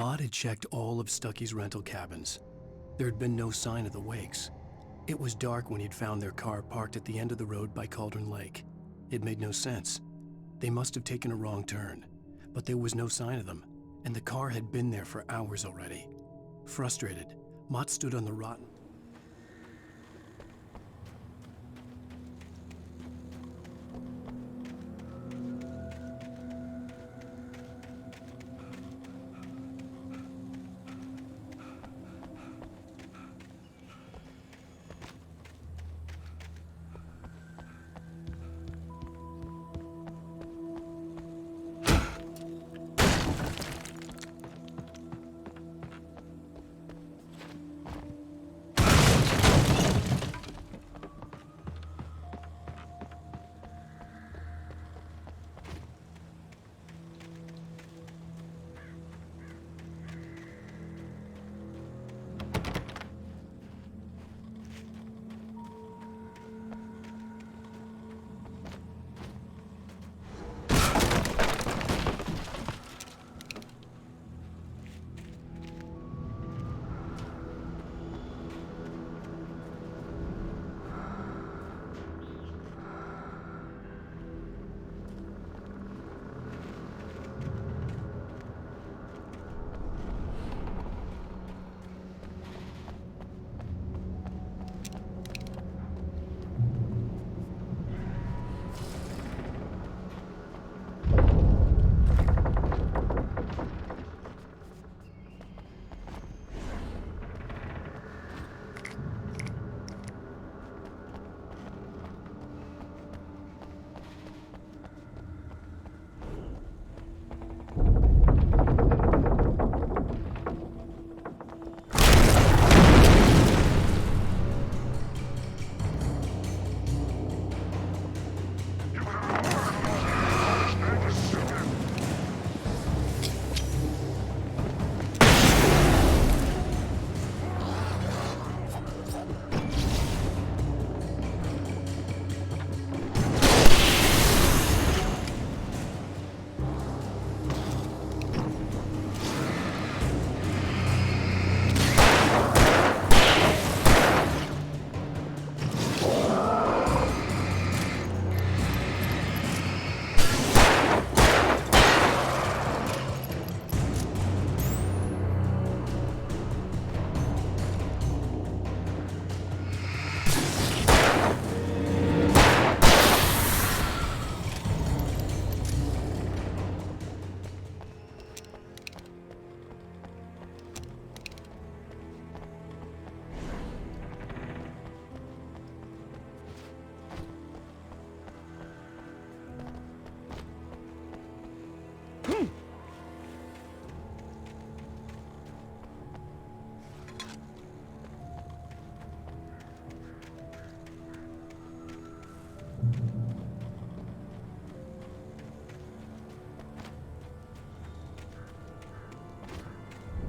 Maud had checked all of Stucky's rental cabins. There had been no sign of the Wakes. It was dark when he'd found their car parked at the end of the road by Cauldron Lake. It made no sense. They must have taken a wrong turn, but there was no sign of them, and the car had been there for hours already. Frustrated, Mott stood on the rotten...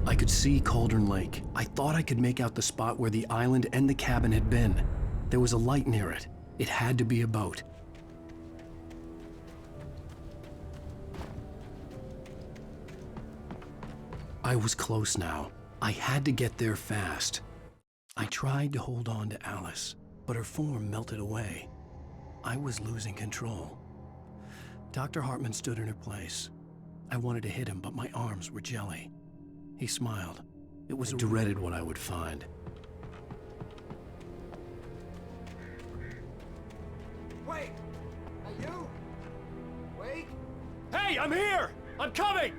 I could see Cauldron Lake. I thought I could make out the spot where the island and the cabin had been. There was a light near it. It had to be a boat. I was close now. I had to get there fast. I tried to hold on to Alice, but her form melted away. I was losing control. Dr. Hartman stood in her place. I wanted to hit him, but my arms were jelly. He smiled. It was dreaded what I would find. Wait! Are you? Wait! Hey, I'm here! I'm coming!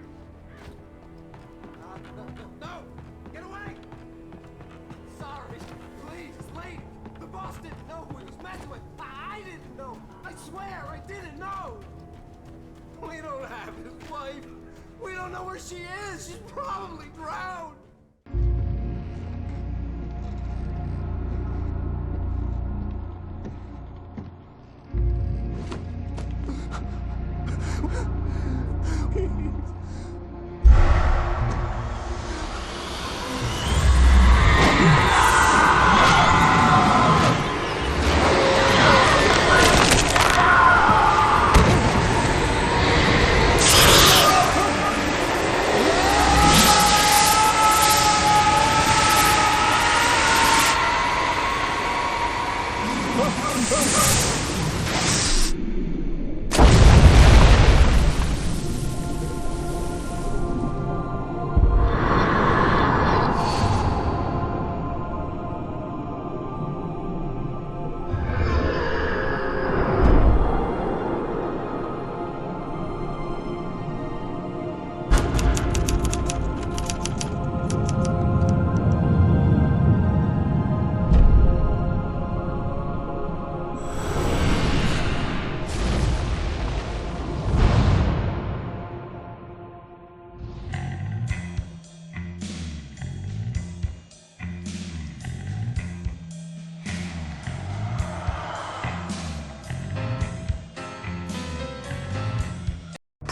No! Get away! Sorry. Please, it's late. The boss didn't know who he was messing with. I didn't know. I swear I didn't know. We don't have his wife. We don't know where she is. She's probably drowned.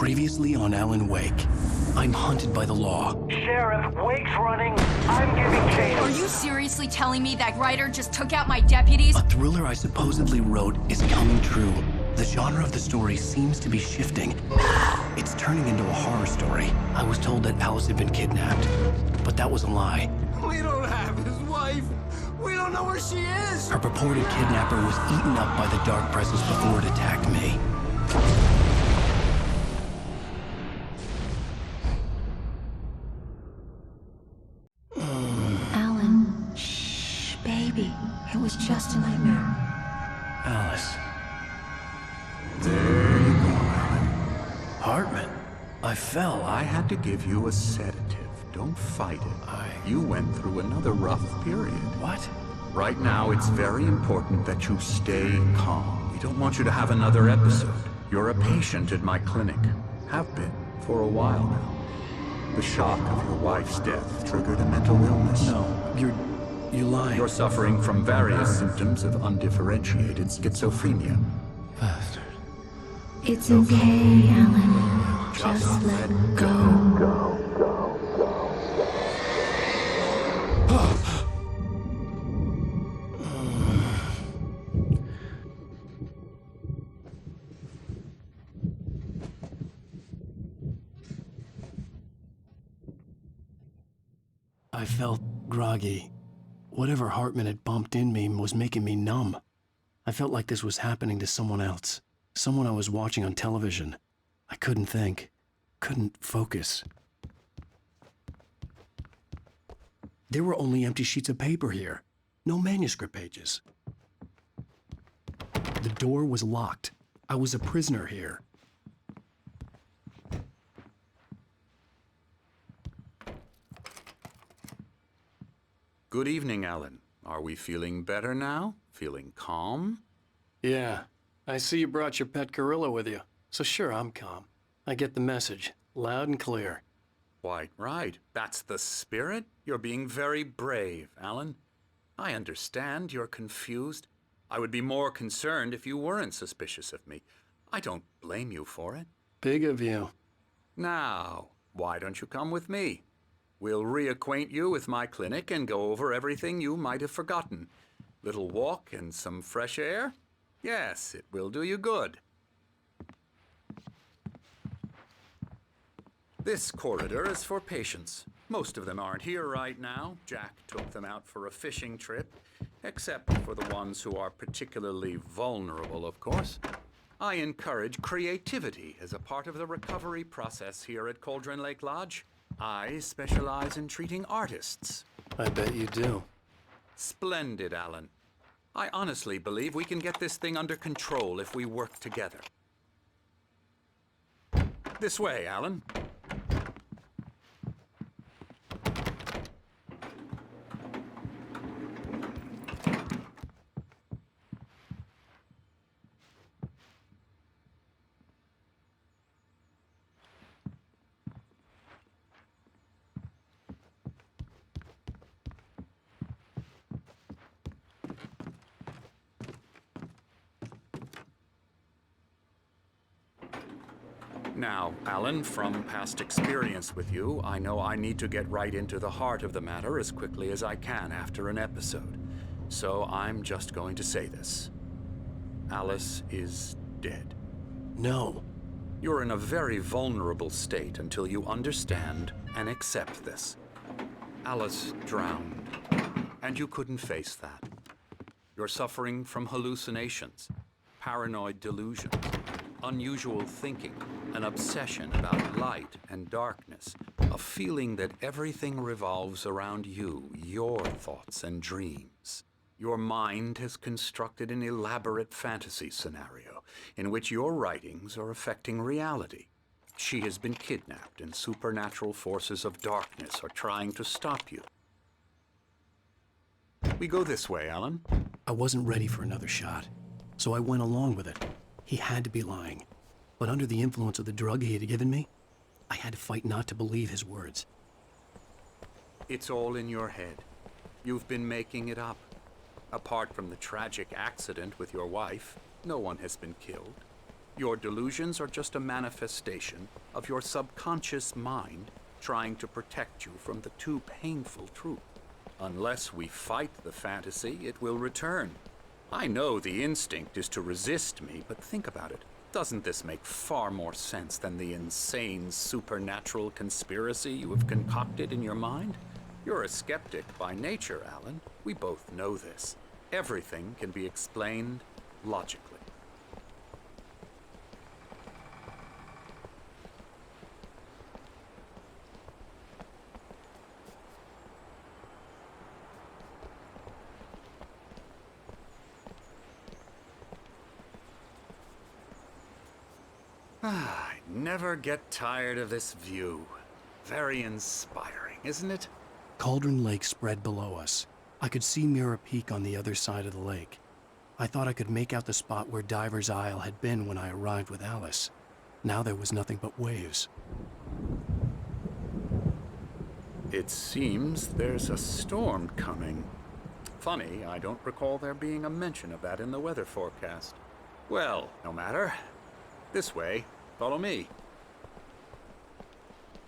Previously on Alan Wake, I'm hunted by the law. Sheriff, Wake's running. I'm giving chase. Are you seriously telling me that writer just took out my deputies? A thriller I supposedly wrote is coming true. The genre of the story seems to be shifting. It's turning into a horror story. I was told that Alice had been kidnapped, but that was a lie. We don't have his wife. We don't know where she is. Her purported kidnapper was eaten up by the dark presence before it attacked me. Alan, shh, baby. It was just a nightmare. Alice. There you go, Alan. Hartman. I fell. I had to give you a sedative. Don't fight it. You went through another rough period. What? Right now, it's very important that you stay calm. We don't want you to have another episode. You're a patient at my clinic. Have been for a while now. The shock of your wife's death triggered a mental illness. No, you lying. You're suffering from various symptoms of undifferentiated schizophrenia. Bastard. It's okay, Alan. Just let go. I felt groggy. Whatever Hartman had bumped in me was making me numb. I felt like this was happening to someone else. Someone I was watching on television. I couldn't think. Couldn't focus. There were only empty sheets of paper here. No manuscript pages. The door was locked. I was a prisoner here. Good evening, Alan. Are we feeling better now? Feeling calm? Yeah. I see you brought your pet gorilla with you. So sure, I'm calm. I get the message. Loud and clear. Quite right. That's the spirit. You're being very brave, Alan. I understand you're confused. I would be more concerned if you weren't suspicious of me. I don't blame you for it. Big of you. Now, why don't you come with me? We'll reacquaint you with my clinic and go over everything you might have forgotten. Little walk and some fresh air? Yes, it will do you good. This corridor is for patients. Most of them aren't here right now. Jack took them out for a fishing trip, except for the ones who are particularly vulnerable, of course. I encourage creativity as a part of the recovery process here at Cauldron Lake Lodge. I specialize in treating artists. I bet you do. Splendid, Alan. I honestly believe we can get this thing under control if we work together. This way, Alan. Now, Alan, from past experience with you, I know I need to get right into the heart of the matter as quickly as I can after an episode. So I'm just going to say this. Alice is dead. No. You're in a very vulnerable state until you understand and accept this. Alice drowned, and you couldn't face that. You're suffering from hallucinations, paranoid delusions, unusual thinking, an obsession about light and darkness, a feeling that everything revolves around you, your thoughts and dreams. Your mind has constructed an elaborate fantasy scenario in which your writings are affecting reality. She has been kidnapped and supernatural forces of darkness are trying to stop you. We go this way, Alan. I wasn't ready for another shot, so I went along with it. He had to be lying. But under the influence of the drug he had given me, I had to fight not to believe his words. It's all in your head. You've been making it up. Apart from the tragic accident with your wife, no one has been killed. Your delusions are just a manifestation of your subconscious mind trying to protect you from the too painful truth. Unless we fight the fantasy, it will return. I know the instinct is to resist me, but think about it. Doesn't this make far more sense than the insane supernatural conspiracy you have concocted in your mind? You're a skeptic by nature, Alan. We both know this. Everything can be explained logically. I never get tired of this view. Very inspiring, isn't it? Cauldron Lake spread below us. I could see Mirror Peak on the other side of the lake. I thought I could make out the spot where Diver's Isle had been when I arrived with Alice. Now there was nothing but waves. It seems there's a storm coming. Funny, I don't recall there being a mention of that in the weather forecast. Well, no matter. This way. Follow me.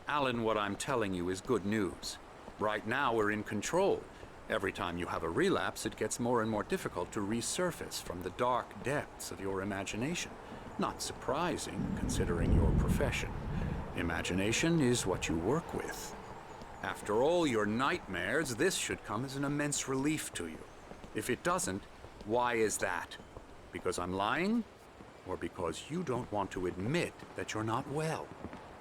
Alan, what I'm telling you is good news. Right now we're in control. Every time you have a relapse, it gets more and more difficult to resurface from the dark depths of your imagination. Not surprising, considering your profession. Imagination is what you work with. After all your nightmares, this should come as an immense relief to you. If it doesn't, why is that? Because I'm lying? Or because you don't want to admit that you're not well?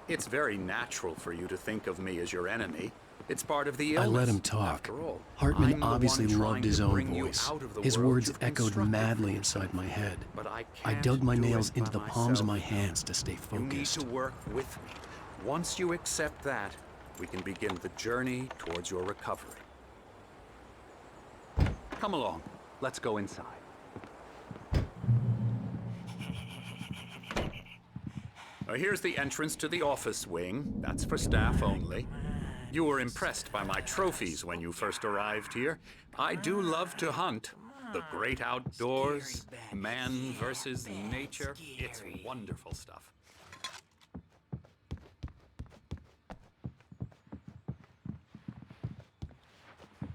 It's very natural for you to think of me as your enemy. It's part of the illness. I let him talk. After all, Hartman I'm the obviously one loved trying his to own bring you voice. out of the His world words you've echoed constructed madly for inside yourself. my head. But I I can't dug my do nails it into by the palms of myself. my hands to stay You need focused. to work with me. Once you accept that, we can begin the journey towards your recovery. Come along. Let's go inside. Here's the entrance to the office wing. That's for staff only. You were impressed by my trophies when you first arrived here. I do love to hunt. The great outdoors, man versus nature. It's wonderful stuff.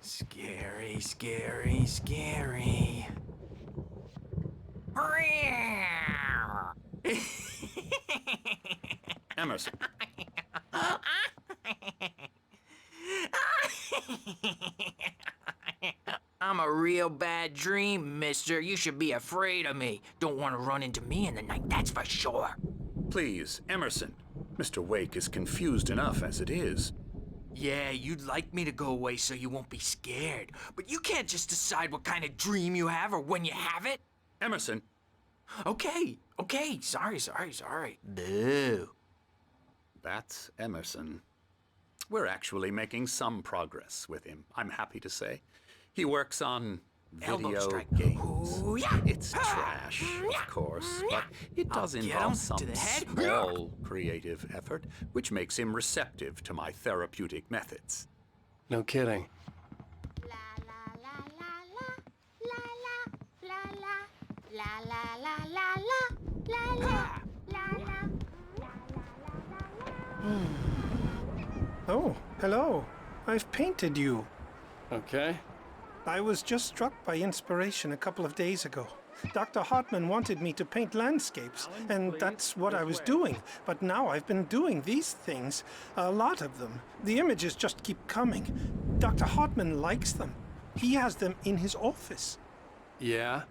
Scary, scary, scary. Emerson. I'm a real bad dream, mister. You should be afraid of me. Don't want to run into me in the night, that's for sure. Please, Emerson. Mr. Wake is confused enough as it is. Yeah, you'd like me to go away so you won't be scared. But you can't just decide what kind of dream you have or when you have it. Emerson. Okay. Sorry. Boo. That's Emerson. We're actually making some progress with him, I'm happy to say. He works on Elbow video strike. games. Ooh, yeah. It's trash, of course, but it does I'll get involve him some to the head. small creative effort, which makes him receptive to my therapeutic methods. No kidding. Oh, hello. I've painted you. Okay. I was just struck by inspiration a couple of days ago. Dr. Hartman wanted me to paint landscapes, and that's what I was doing. But now I've been doing these things, a lot of them. The images just keep coming. Dr. Hartman likes them. He has them in his office. Yeah?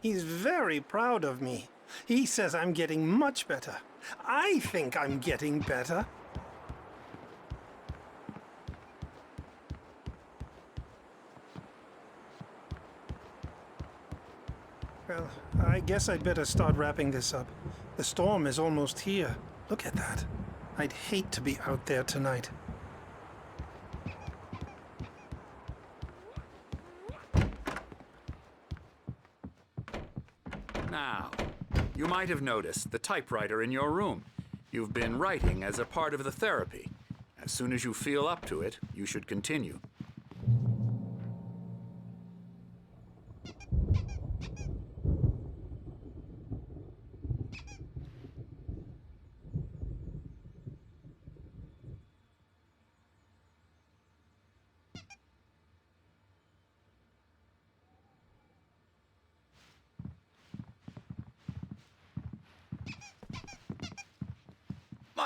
He's very proud of me. He says I'm getting much better. I think I'm getting better. Well, I guess I'd better start wrapping this up. The storm is almost here. Look at that. I'd hate to be out there tonight. Now, you might have noticed the typewriter in your room. You've been writing as a part of the therapy. As soon as you feel up to it, you should continue.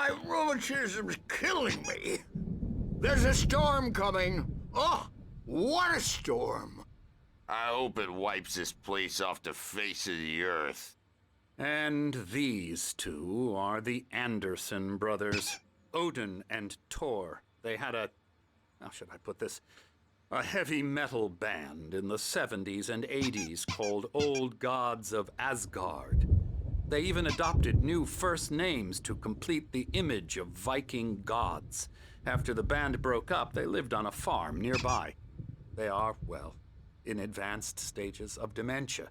My rheumatism's killing me. There's a storm coming. Oh, what a storm. I hope it wipes this place off the face of the earth. And these two are the Anderson brothers, Odin and Thor. They had how should I put this? A heavy metal band in the 70s and 80s called Old Gods of Asgard. They even adopted new first names to complete the image of Viking gods. After the band broke up, they lived on a farm nearby. They are, well, in advanced stages of dementia.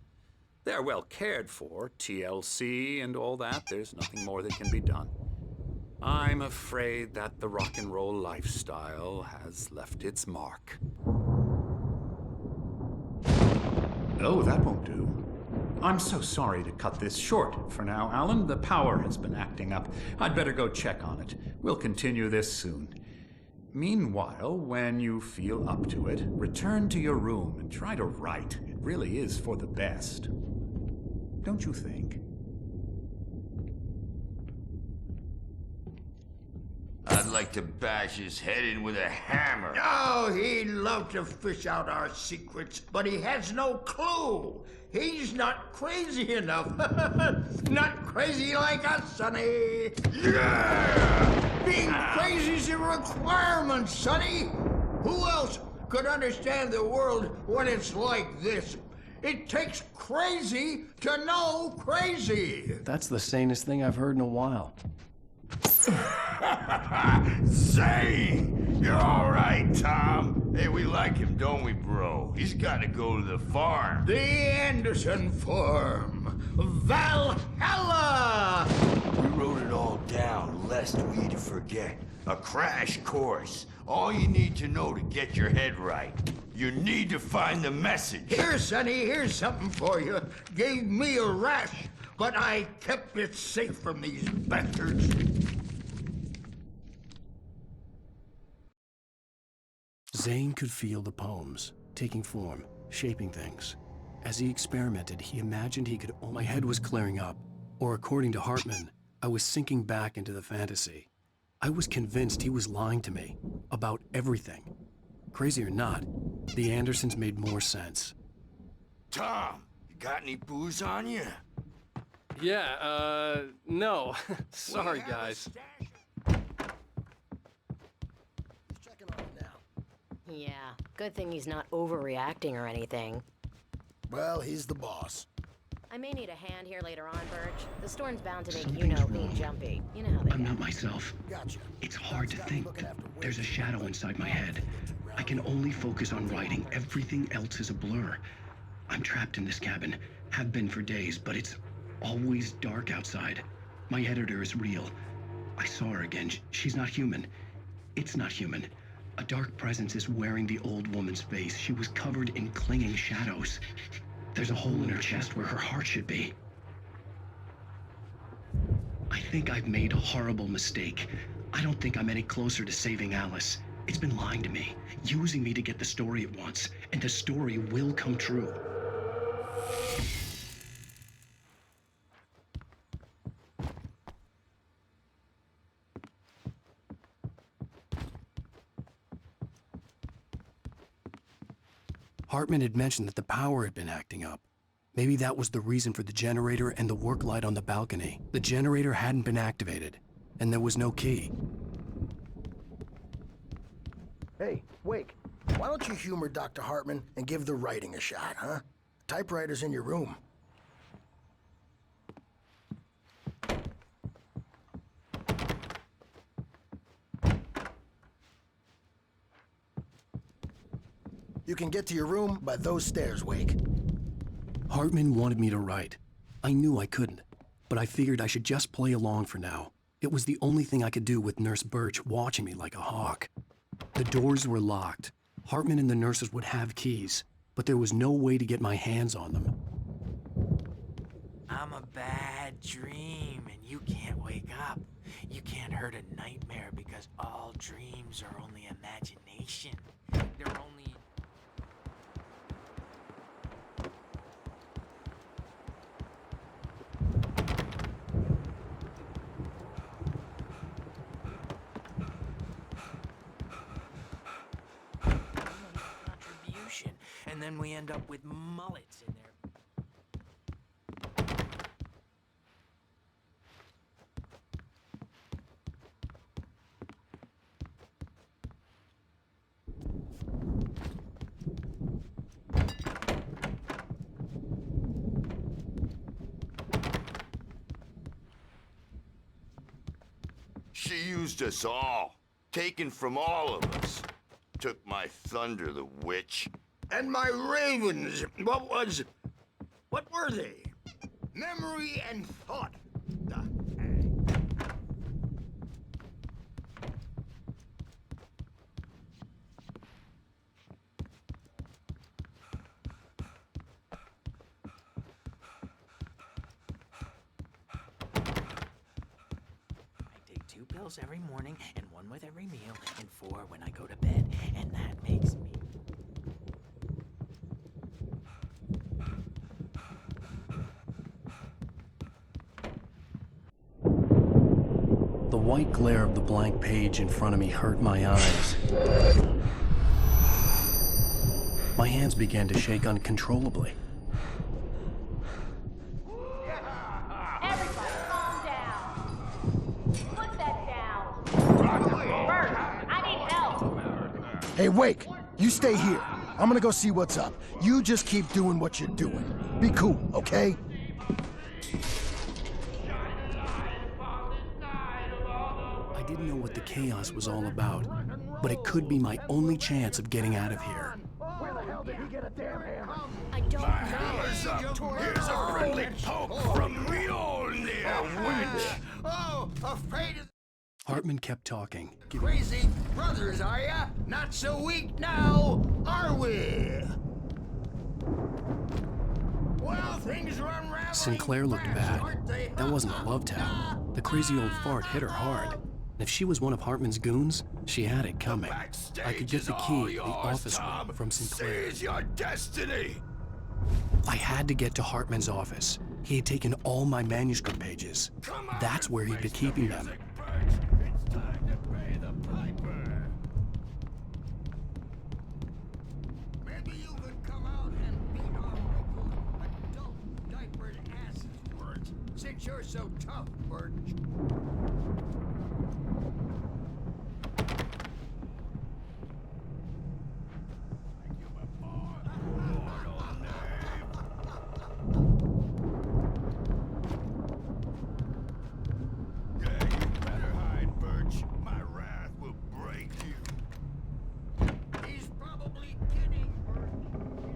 They're well cared for, TLC and all that. There's nothing more that can be done. I'm afraid that the rock and roll lifestyle has left its mark. Oh, that won't do. I'm so sorry to cut this short for now, Alan. The power has been acting up. I'd better go check on it. We'll continue this soon. Meanwhile, when you feel up to it, return to your room and try to write. It really is for the best. Don't you think? I'd like to bash his head in with a hammer. Oh, he'd love to fish out our secrets, but he has no clue. He's not crazy enough. Not crazy like us, Sonny. Yeah! Being crazy's a requirement, Sonny. Who else could understand the world when it's like this? It takes crazy to know crazy. That's the sanest thing I've heard in a while. Zane! You're all right, Tom. Hey, we like him, don't we, bro? He's got to go to the farm. The Anderson farm. Valhalla! We wrote it all down, lest we forget. A crash course. All you need to know to get your head right. You need to find the message. Here, Sonny, here's something for you. Gave me a rash, but I kept it safe from these bastards. Zane could feel the poems, taking form, shaping things. As he experimented, he imagined he could... My head was clearing up, or according to Hartman, I was sinking back into the fantasy. I was convinced he was lying to me about everything. Crazy or not, the Andersons made more sense. Tom, you got any booze on you? Yeah, no. Sorry, guys. Yeah, good thing he's not overreacting or anything. Well, he's the boss. I may need a hand here later on, Birch. The storm's bound to make being jumpy. You know how they I'm get. not myself. Gotcha. It's hard to think. There's a shadow inside my head. I can only focus on writing. Everything else is a blur. I'm trapped in this cabin. Have been for days, but it's always dark outside. My editor is real. I saw her again. She's not human. It's not human. A dark presence is wearing the old woman's face. She was covered in clinging shadows. There's a hole in her chest where her heart should be. I think I've made a horrible mistake. I don't think I'm any closer to saving Alice. It's been lying to me, using me to get the story it wants, and the story will come true. Hartman had mentioned that the power had been acting up. Maybe that was the reason for the generator and the work light on the balcony. The generator hadn't been activated, and there was no key. Hey, Wake, why don't you humor Dr. Hartman and give the writing a shot, huh? Typewriter's in your room. You can get to your room by those stairs, Wake. Hartman wanted me to write. I knew I couldn't, but I figured I should just play along for now. It was the only thing I could do with Nurse Birch watching me like a hawk. The doors were locked. Hartman and the nurses would have keys, but there was no way to get my hands on them. I'm a bad dream, and you can't wake up. You can't hurt a nightmare because all dreams are only imagination. They're only... And then we end up with mullets in there. She used us all. Taken from all of us. Took my thunder, the witch. And my ravens. What were they? Memory and thought. The hang. I take 2 pills every morning, and 1 with every meal, and 4 when I go to bed, and that makes me... The white glare of the blank page in front of me hurt my eyes. My hands began to shake uncontrollably. Everybody, calm down. Put that down. Bert, I need help. Hey, Wake, you stay here. I'm gonna go see what's up. You just keep doing what you're doing. Be cool, okay? I didn't know what the chaos was all about, but it could be my only chance of getting out of here. Where the hell did he get a damn hammer? I don't know. Hammer's up. Here's a friendly poke from Mjolnir, witch. Oh, afraid of Hartman kept talking. crazy brothers, are ya? Not so weak now, are we? Well, things run rattling Sinclair looked fast, bad. aren't they? That wasn't a love tap. The crazy old fart hit her hard. And if she was one of Hartman's goons, she had it coming. I could get the key to the office room from Sinclair. Seize your destiny. I had to get to Hartman's office. He had taken all my manuscript pages. That's where he'd been keeping them. It's time to pay the piper. Maybe you could come out and beat our local adult diapered asses for it, since you're so tough, Birch.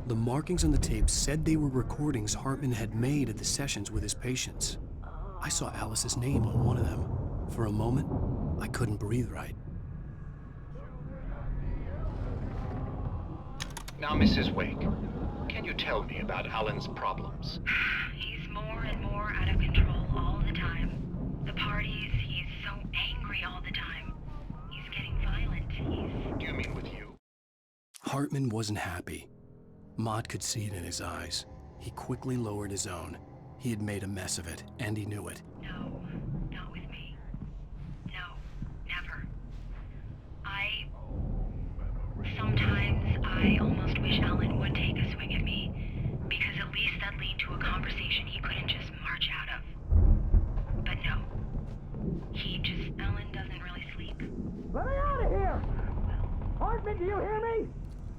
The markings on the tape said they were recordings Hartman had made at the sessions with his patients. I saw Alice's name on one of them. For a moment, I couldn't breathe right. Now, Mrs. Wake, can you tell me about Alan's problems? He's more and more out of control all the time. The parties, he's so angry all the time. He's getting violent. Do you mean with you? Hartman wasn't happy. Maude could see it in his eyes. He quickly lowered his own. He had made a mess of it, and he knew it. No, not with me. No, never. Sometimes I almost wish Alan would take a swing at me, because at least that'd lead to a conversation he couldn't just march out of. But no. Alan doesn't really sleep. Let me out of here! Hartman, do you hear me?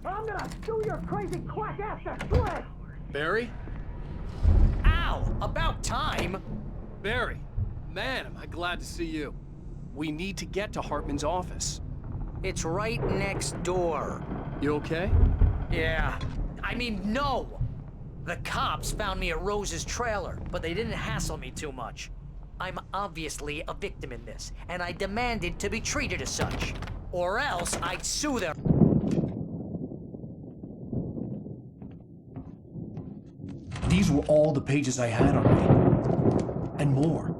I'm gonna do your crazy quack ass to shreds! Barry? Ow! About time! Barry, man, am I glad to see you. We need to get to Hartman's office. It's right next door. You okay? Yeah. I mean, no! The cops found me at Rose's trailer, but they didn't hassle me too much. I'm obviously a victim in this, and I demanded to be treated as such. Or else I'd sue them. These were all the pages I had on me. And more.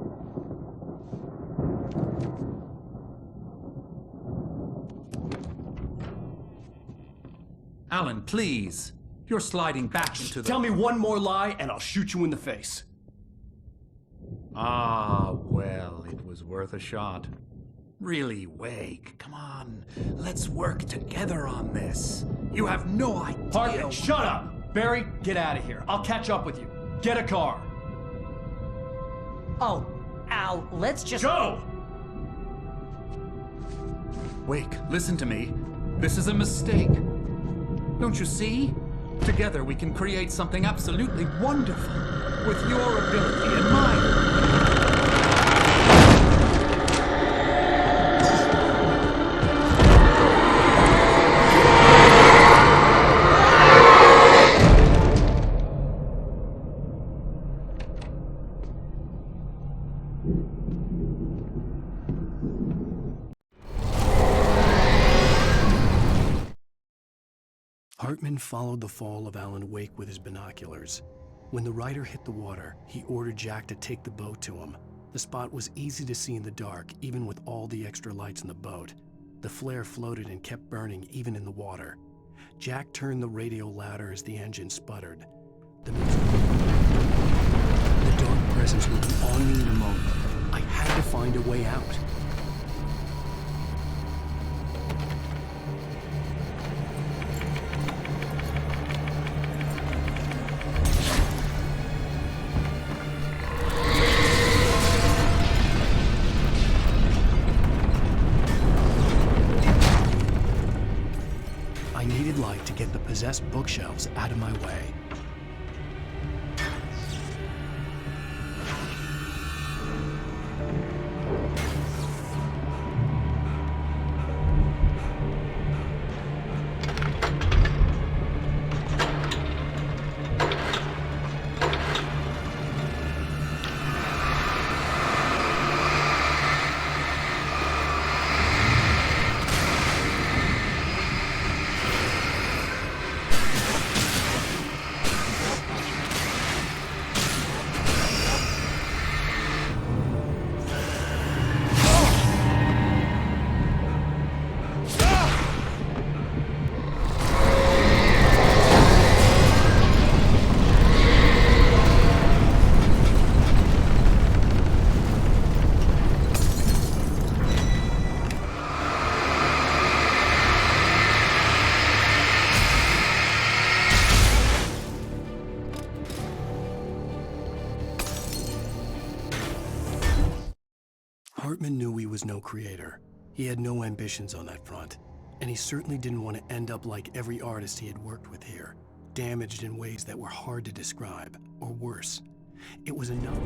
Alan, please. You're sliding back into the... Tell me one more lie and I'll shoot you in the face. Ah, well, it was worth a shot. Really, Wake, come on. Let's work together on this. You have no idea. Hartman, shut up! Barry, get out of here. I'll catch up with you. Get a car. Oh, Al, let's just... Go! Wake, listen to me. This is a mistake. Don't you see? Together we can create something absolutely wonderful. With your ability and mine. Hartman followed the fall of Alan Wake with his binoculars. When the rider hit the water, he ordered Jack to take the boat to him. The spot was easy to see in the dark, even with all the extra lights in the boat. The flare floated and kept burning even in the water. Jack turned the radio louder as the engine sputtered. The dark presence would be on me in a moment. I had to find a way out. I needed light to get the possessed bookshelves out of my way. Hartman knew he was no creator. He had no ambitions on that front, and he certainly didn't want to end up like every artist he had worked with here, damaged in ways that were hard to describe, or worse. It was enough.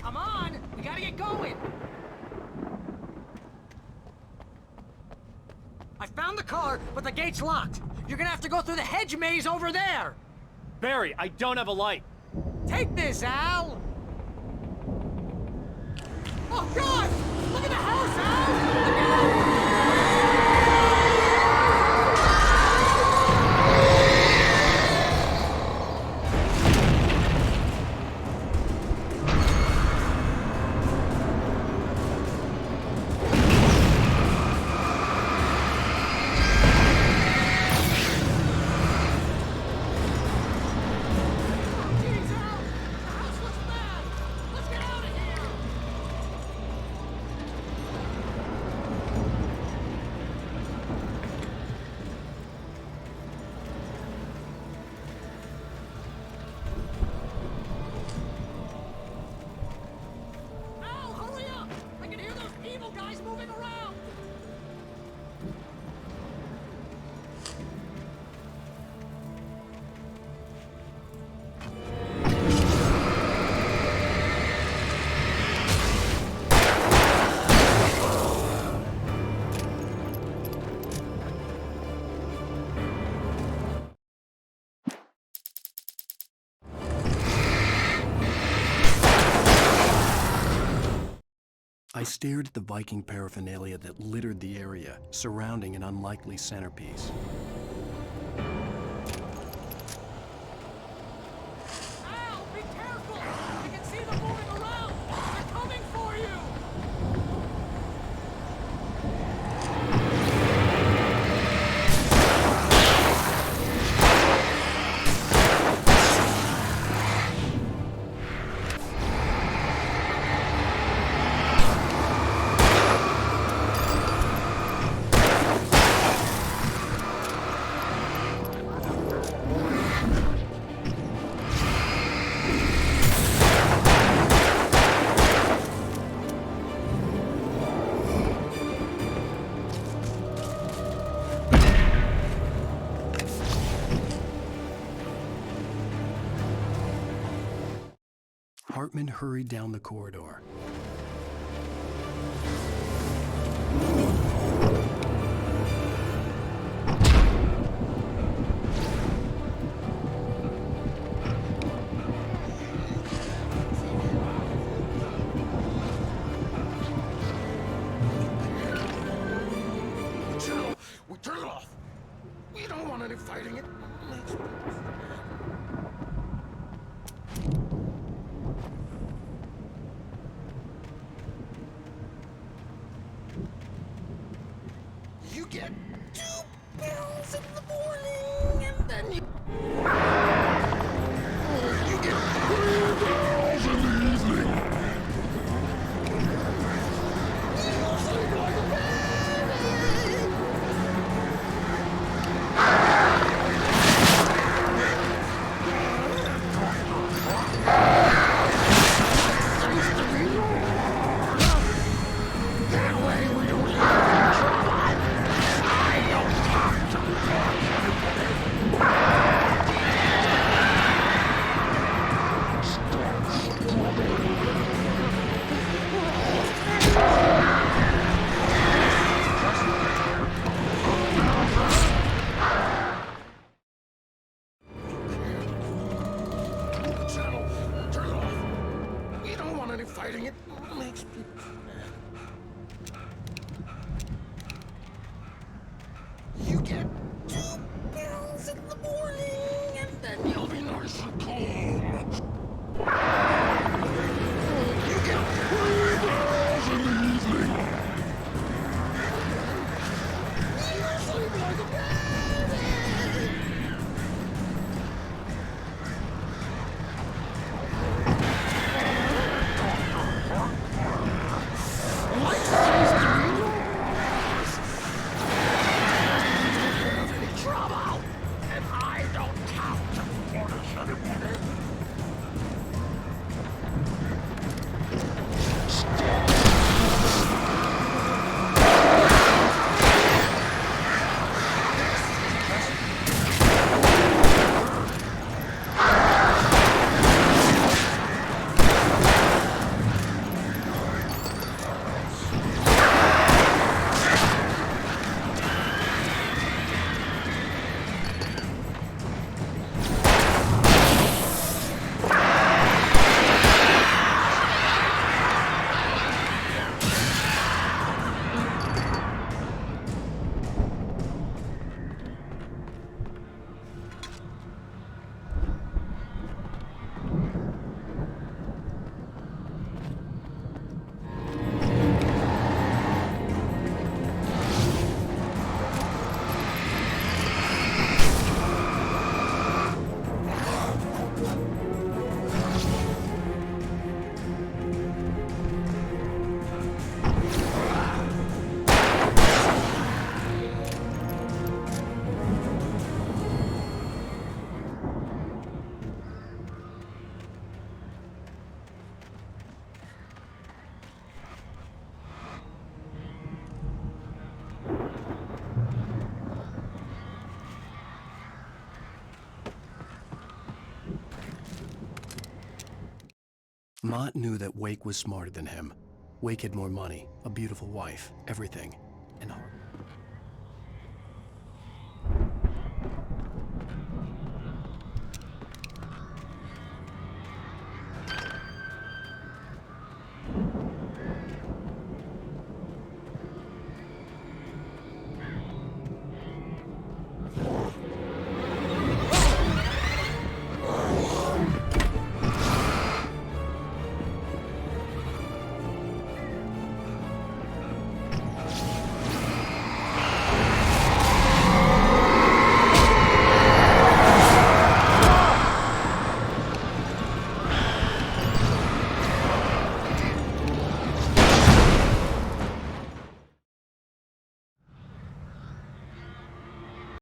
Come on! We gotta get going! I found the car, but the gate's locked. You're gonna have to go through the hedge maze over there! Barry, I don't have a light. Take this, Al! Oh, God! Look at the house, Al! Look out! I stared at the Viking paraphernalia that littered the area, surrounding an unlikely centerpiece. Al, be careful! You can see them moving around! They're coming for you! Hartman hurried down the corridor. Channel, we turn it off. We don't want any fighting. It makes me You get 2 pills in the morning, and then you get 3 pills in the evening. You sleep like a baby. Seems to be that way we don't have trouble. I don't have to Channel, turn it off. We don't want any fighting. It makes people mad. You get 2 pills in the morning, and then you'll be nice and calm. You get 3 pills in the evening. You sleep like a baby. Life seems to be lost. Have any trouble, and I don't have to punish anybody. Mott knew that Wake was smarter than him. Wake had more money, a beautiful wife, everything.